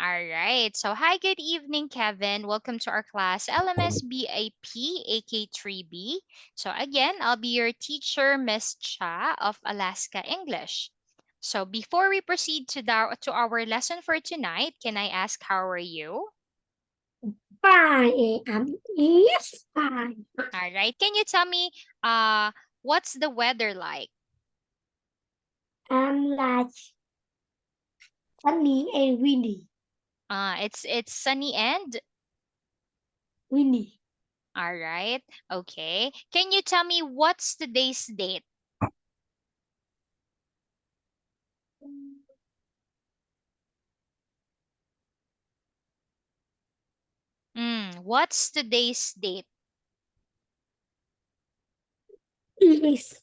All right. So, hi, good evening, Kevin. Welcome to our class, LMS BAP AK3B. So, again, I'll be your teacher, Miss Cha of Alaska English. So, before we proceed to our lesson for tonight, can I ask, how are you? Fine. Yes, fine. All right. Can you tell me, what's the weather like? I'm like sunny and windy. It's sunny and Windy. all right. Okay. Can you tell me what's today's date? What's today's date? Is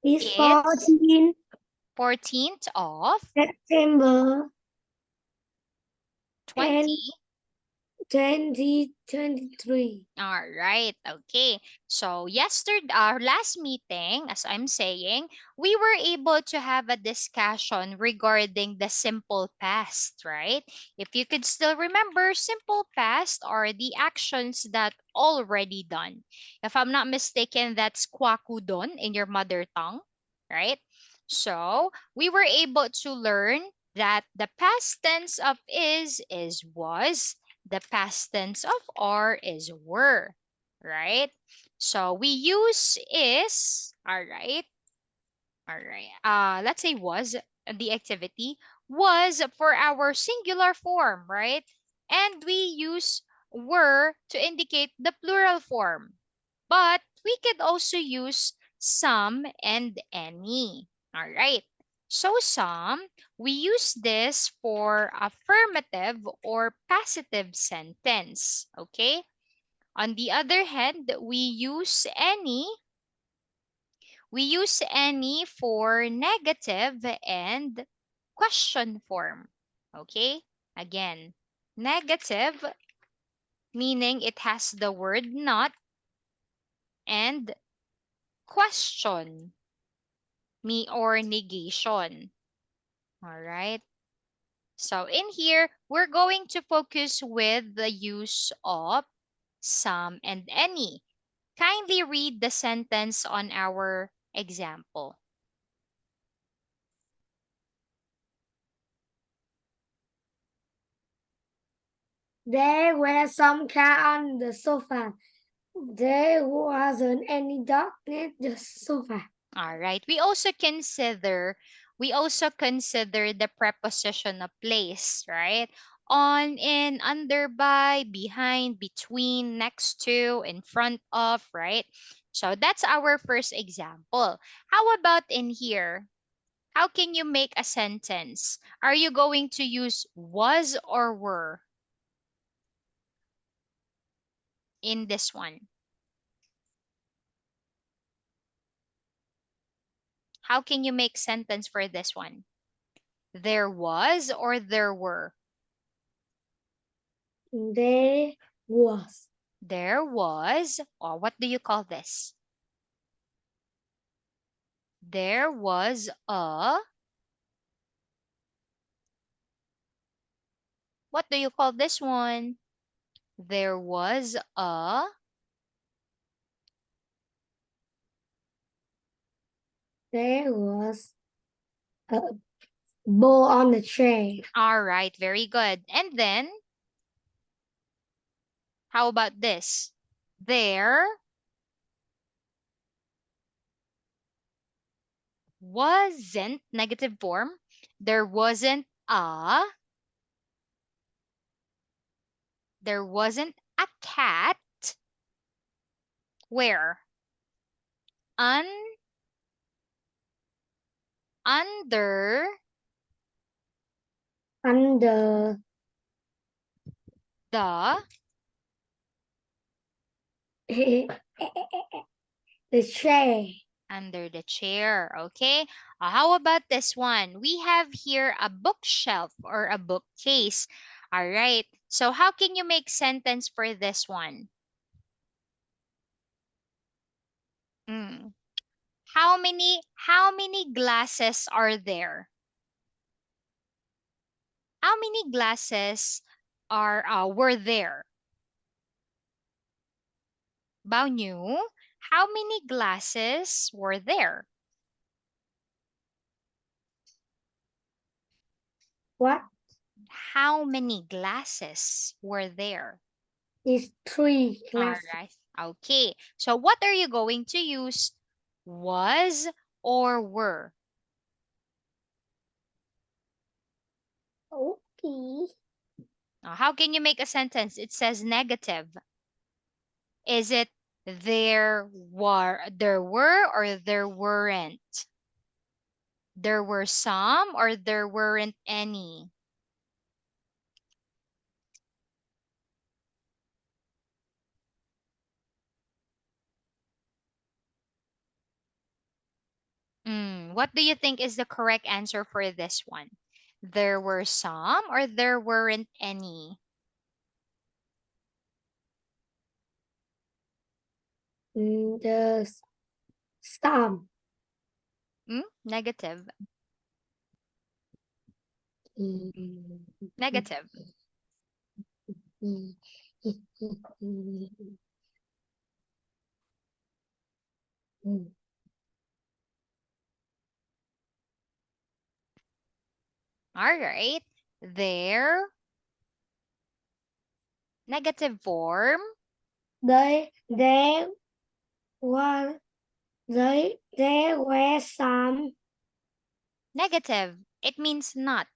is It's 14 14th of September and 20. 2023. All right. Okay. So yesterday, our last meeting, as I'm saying, we were able to have a discussion regarding the simple past, right? If you could still remember, simple past are the actions that already done. If I'm not mistaken, that's kwakudon in your mother tongue, right? So we were able to learn that the past tense of is was, the past tense of are is were, right? So we use is, all right, all right. Let's say was, the activity was for our singular form, right? And we use were to indicate the plural form. But we could also use some and any. All right. So some, we use this for affirmative or positive sentence. Okay. On the other hand, we use any for negative and question form. Okay? Again, negative meaning it has the word not, and question me or negation. All right? So in here, we're going to focus with the use of some and any. Kindly read the sentence on our example. There were some cats on the sofa. There wasn't any dog near the sofa. All right. We also consider the preposition of place, right? On, in, under, by, behind, between, next to, in front of, right? So that's our first example. How about in here? How can you make a sentence? Are you going to use was or were in this one? How can you make sentence for this one? There was or there were? There was. There was, or what do you call this? There was a, what do you call this one? There was a, There was a bowl on the tray. all right, very good. And then, how about this? There wasn't, negative form. There wasn't a cat where? Un, under Under the, the tray. under the chair. Okay. How about this one? We have here a bookshelf or a bookcase. All right. So how can you make sentence for this one? Mm. How many glasses are there? How many glasses were there? Bao nhiêu? How many glasses were there? What How many glasses were there? is three All glasses? right. Okay. So what are you going to use? Was or were? Okay. Now, how can you make a sentence? It says negative. Is it there were or there weren't? There were some or there weren't any? What do you think is the correct answer for this one? There were some or there weren't any? The sum. Negative. Mm, Negative. All right. There. Negative form. They were there were some Negative. It means not.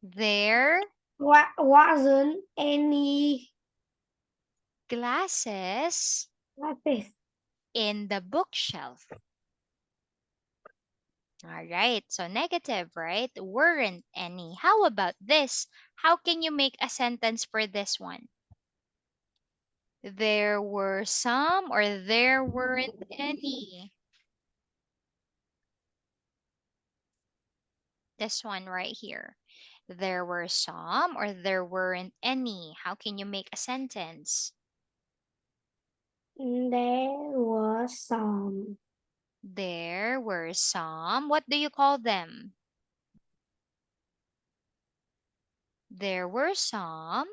There wasn't any glasses glasses. in the bookshelf. All right. So negative, right? Weren't any. How about this? How can you make a sentence for this one? There were some or there weren't any. This one right here. There were some or there weren't any. How can you make a sentence? There were some. There were some. What do you call them? There were some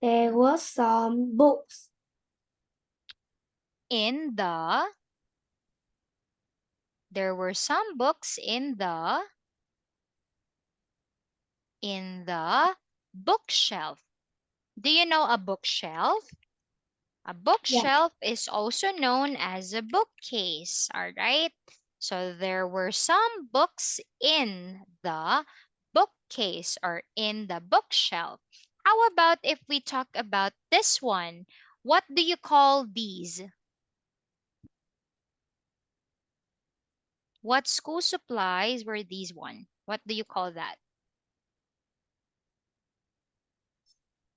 There were some books in the. There were some books in the bookshelf. Do you know a bookshelf? A yeah, bookshelf is also known as a bookcase, all right? So there were some books in the bookcase or in the bookshelf. How about if we talk about this one? What do you call these? What school supplies were these one? What do you call that?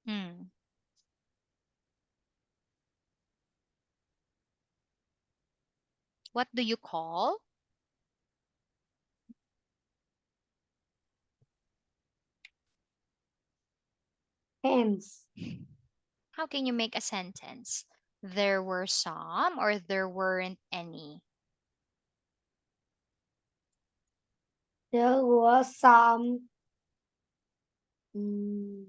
Hmm. What do you call? pens. How can you make a sentence? There were some or there weren't any? There were some mm,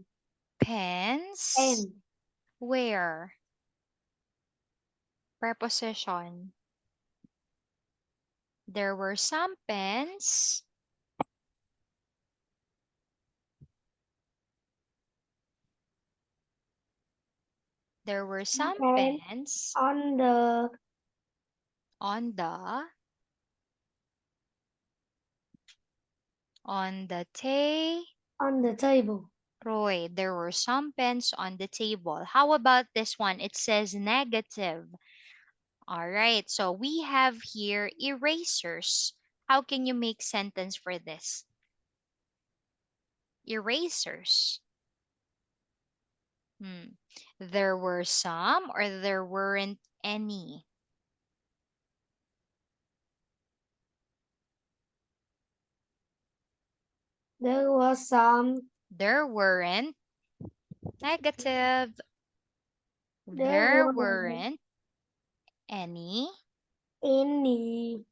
Pens? pens. Where? Preposition. There were some pens. There were some Pens pens on the on the on the table. on the table. Roy, there were some pens on the table. How about this one? It says negative. All right, so we have here erasers. How can you make sentence for this? Erasers. Hmm. There were some or there weren't any? There were some. There weren't. Negative. There There were weren't any. any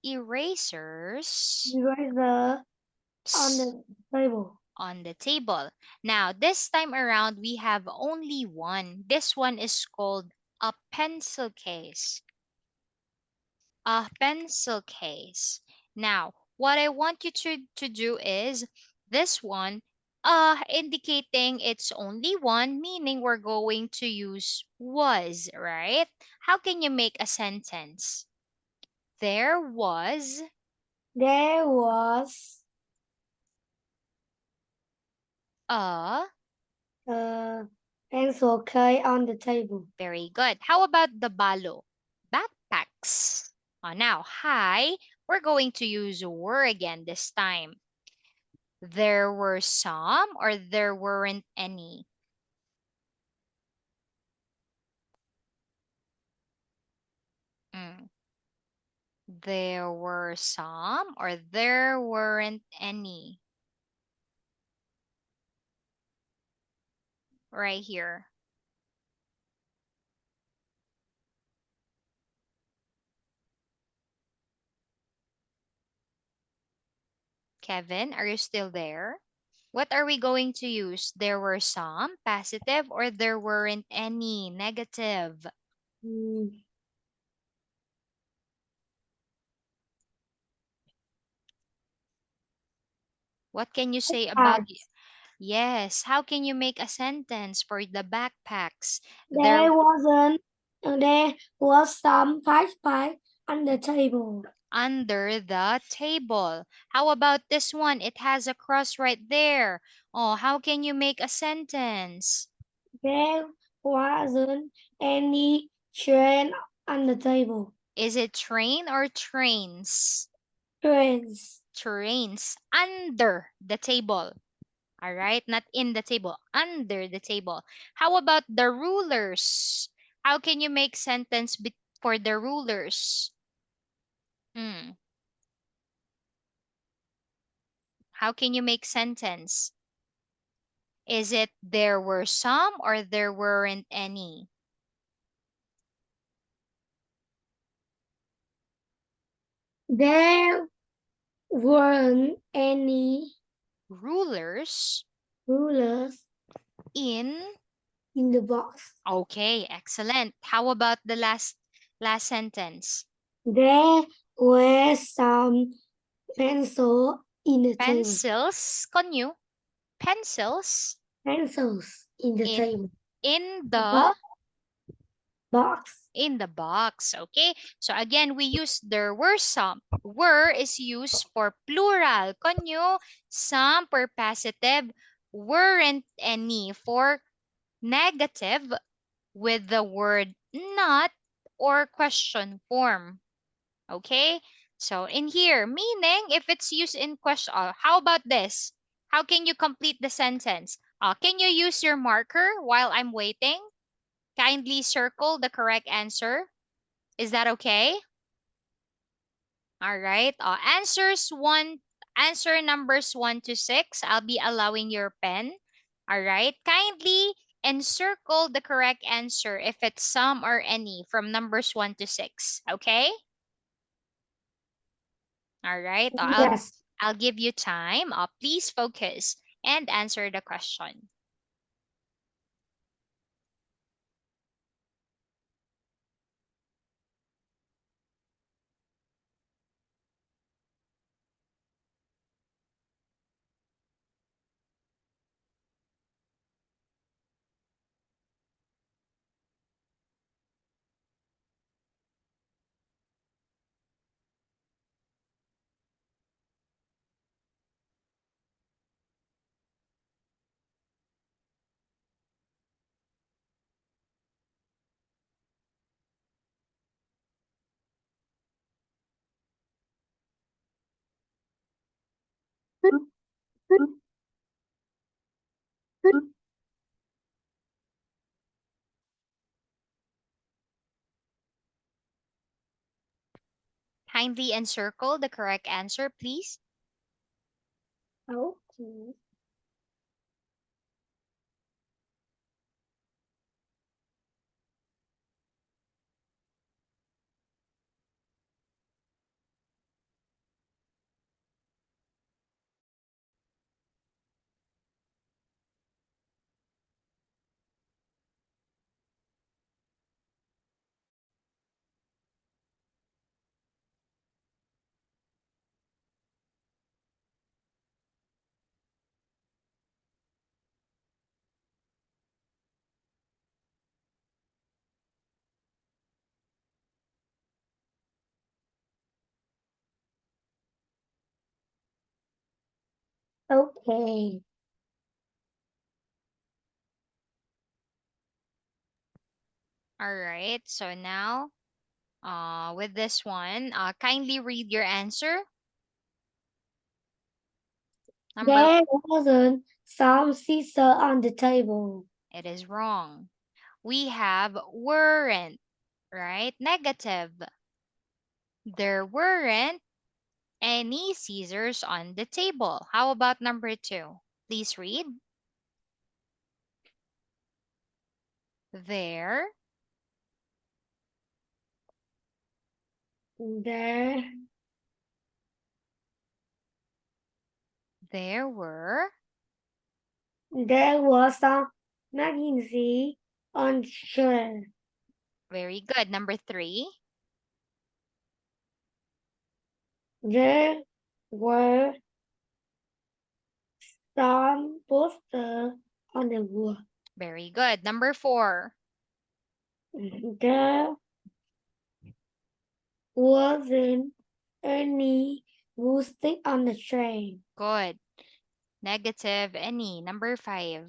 erasers Eraser on s- the table. on the table. Now, this time around, we have only one. This one is called a pencil case. A pencil case. Now, what I want you to do is this one, indicating it's only one, meaning we're going to use was, right? How can you make a sentence? There was There was a. a pencil case on the table. Very good. How about the balo? Backpacks. Now, hi. We're going to use were again this time. There were some or there weren't any. Mm. There were some or there weren't any. Right here. Kevin, are you still there? What are we going to use? There were some, positive, or there weren't any, negative? Mm. What can you say about Backpacks. Yes, how can you make a sentence for the backpacks? There There wasn't. There was some backpack on the table. under the table. How about this one? It has a cross right there. Oh, how can you make a sentence? There wasn't any train on the table. Is it train or trains? Trains. Trains under the table. All right, not in the table, under the table. How about the rulers? How can you make sentence for the rulers? Hmm. How can you make sentence? Is it there were some or there weren't any? There weren't any Rulers rulers in. in the box. Okay, excellent. How about the last sentence? There were some pencil in the table. Pencils, konyo. Pencils Pencils in the in table. in the Box. Box. in the box. Okay, so again we use there were some. Were is used for plural, konyo. Some for positive. Weren't any for negative, with the word not or question form. Okay, so in here, meaning if it's used in question, how about this? How can you complete the sentence? Can you use your marker while I'm waiting? Kindly circle the correct answer. Is that okay? All right. Answer numbers 1 to 6. I'll be allowing your pen. All right. Kindly encircle the correct answer if it's some or any from numbers 1 to 6. Okay. All right. Yes. I'll give you time. Please focus and answer the question. Kindly encircle the correct answer, please. Okay. Okay. All right. So now, with this one, kindly read your answer. Number, There wasn't some scissor on the table. it is wrong. We have weren't, right? Negative. There weren't any scissors on the table. How about number two? Please read. There, There, there were. there was some magazine on the chair. Very good. Number three. There were some posters on the wall. Very good. Number four. There wasn't any wood on the train. Good. Negative any. Number five.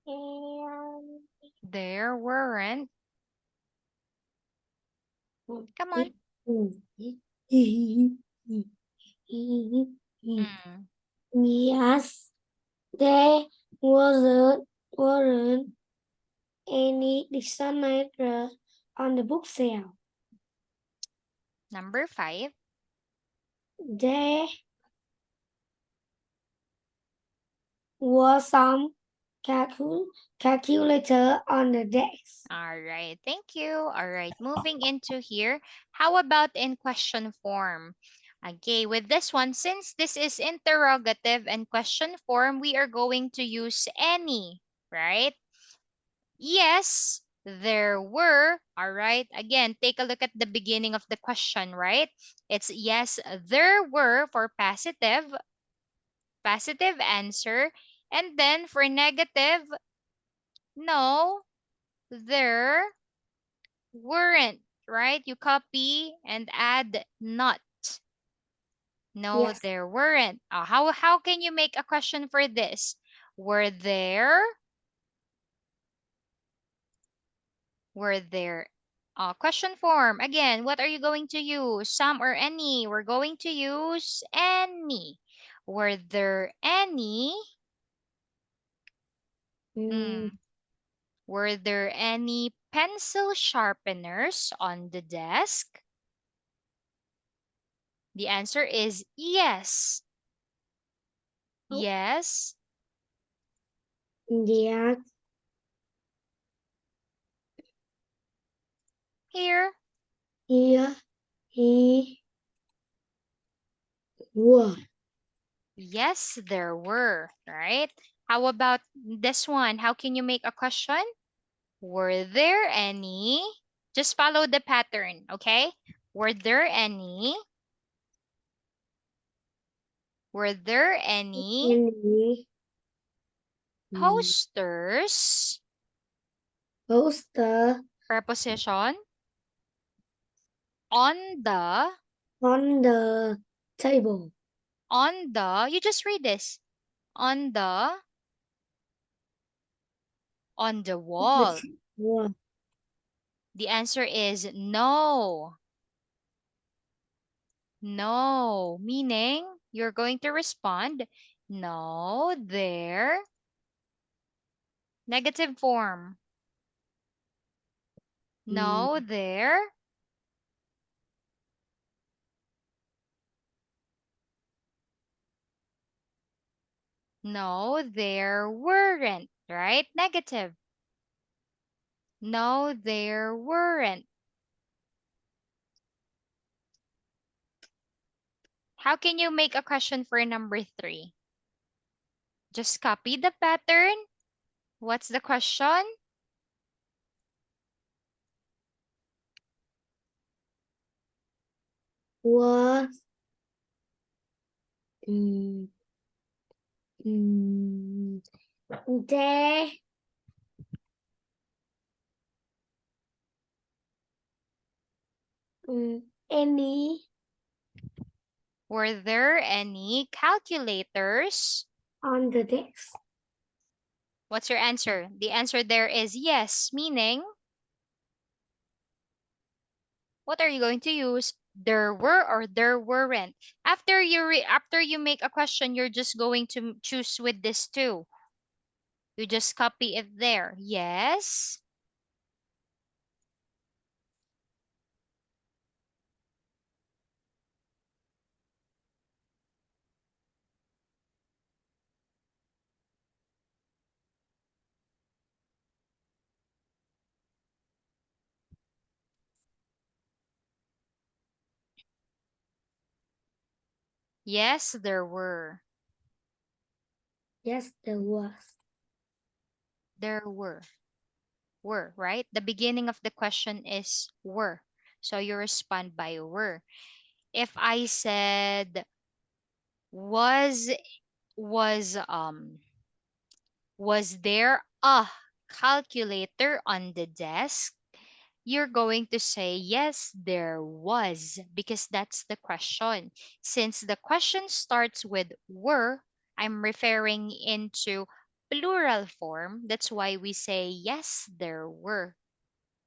And There weren't. Come on. Mm, yes, there weren't any dictionary on the bookshelf. number five. There was some calculator on the desk. All right. Thank you. All right. Moving into here. How about in question form? Okay, with this one, since this is interrogative and question form, we are going to use any, right? Yes, there were. All right. Again, take a look at the beginning of the question, right? It's yes, there were for positive answer. And then for negative, no, there weren't, right? You copy and add not. No, Yes. there weren't. How can you make a question for this? Were there Were there question form? Again, what are you going to use? Some or any? We're going to use any. Were there any? Mm, Hmm. Were there any pencil sharpeners on the desk? The answer is yes. Yes. yeah. Here. Here he was. Yes, there were, right? How about this one? How can you make a question? Were there any? Just follow the pattern, okay? Were there any? Were there any And he posters? poster Preposition on the on the table. you just read this. On the wall. Was. The answer is no. No, meaning you're going to respond, no, there, negative form. No, Mm, there, no, there weren't, right? Negative. No, there weren't. How can you make a question for number three? Just copy the pattern. What's the question? was mm, mm, there Any Were there any calculators? on the desk? What's your answer? The answer there is yes, meaning what are you going to use? There were or there weren't. After you make a question, you're just going to choose with this too. You just copy it there. Yes. Yes, there were. Yes, there was. There were. Were, right? The beginning of the question is were. So you respond by were. If I said was was um was there a calculator on the desk? You're going to say yes, there was, because that's the question. Since the question starts with were, I'm referring into plural form. That's why we say yes, there were.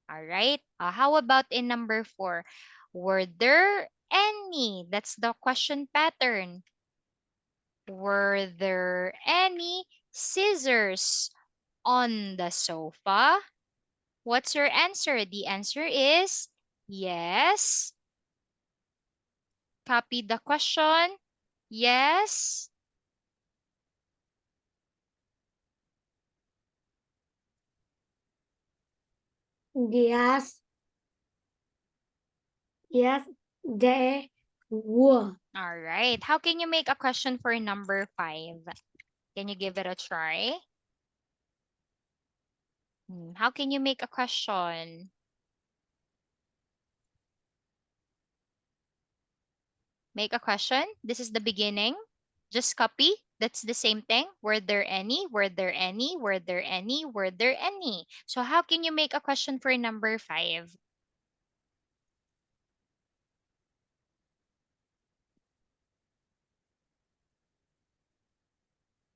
All right. How about in number four? Were there any? That's the question pattern. Were there any scissors on the sofa? What's your answer? The answer is yes. Copy the question. Yes. Yes, yes, there were. All right. How can you make a question for number five? Can you give it a try? How can you make a question? Make a question. This is the beginning. Just copy. That's the same thing. Were there any? Were there any? Were there any? Were there any? So how can you make a question for number five?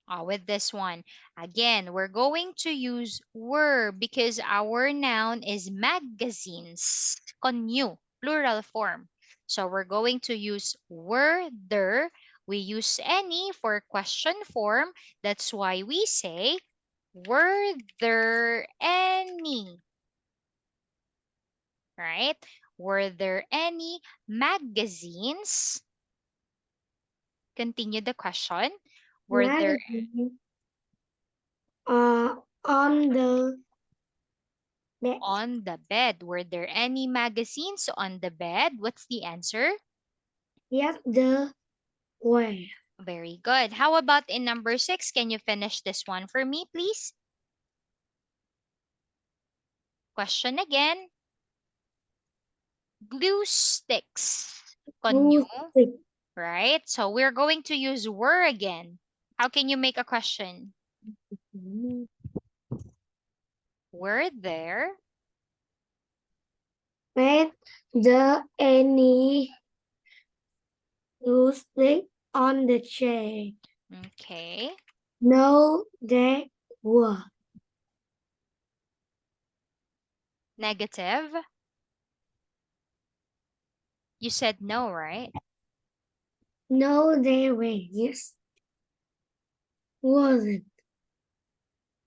With this one, again, we're going to use were because our noun is magazines, konyu, plural form. So we're going to use were there. We use any for question form. That's why we say, were there any? Right? Were there any magazines? Continue the question. Were there Magazine uh, on the desk. on the bed? Were there any magazines on the bed? What's the answer? Yes, there were. Very good. How about in number six? Can you finish this one for me, please? Question again. Glue sticks. Konyo, Who stick? right? So we're going to use were again. How can you make a question? Were there? When the any who stick on the chair? Okay. No, there were. Negative. You said no, right? No, there were. Yes, wasn't.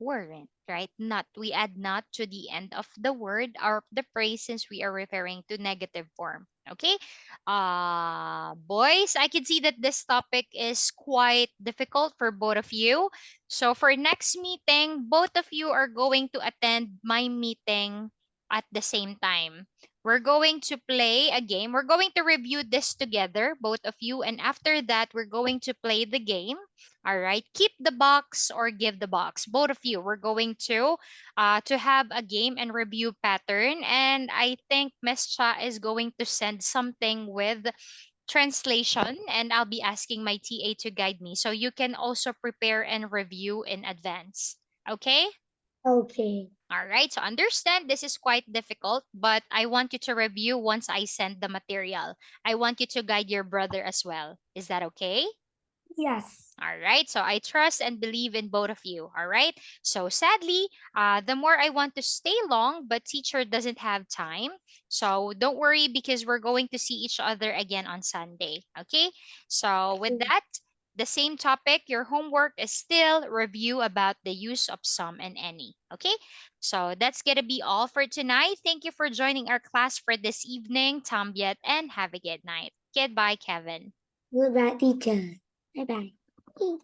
Weren't, right? Not. We add not to the end of the word or the phrase since we are referring to negative form. Okay. Boys, I can see that this topic is quite difficult for both of you. So for next meeting, both of you are going to attend my meeting at the same time. We're going to play a game. We're going to review this together, both of you. And after that, we're going to play the game. All right. Keep the box or give the box. Both of you. We're going to have a game and review pattern. And I think Miss Cha is going to send something with translation, and I'll be asking my TA to guide me. So you can also prepare and review in advance. Okay? Okay. All right, so understand this is quite difficult, but I want you to review once I send the material. I want you to guide your brother as well. Is that okay? Yes. All right. So I trust and believe in both of you. All right. So sadly, the more I want to stay long, but teacher doesn't have time. So don't worry because we're going to see each other again on Sunday. Okay. So with that, the same topic, your homework is still review about the use of some and any. Okay. So that's going to be all for tonight. Thank you for joining our class for this evening, Tambiet, and have a good night. Goodbye, Kevin. Goodbye, teacher. Bye bye.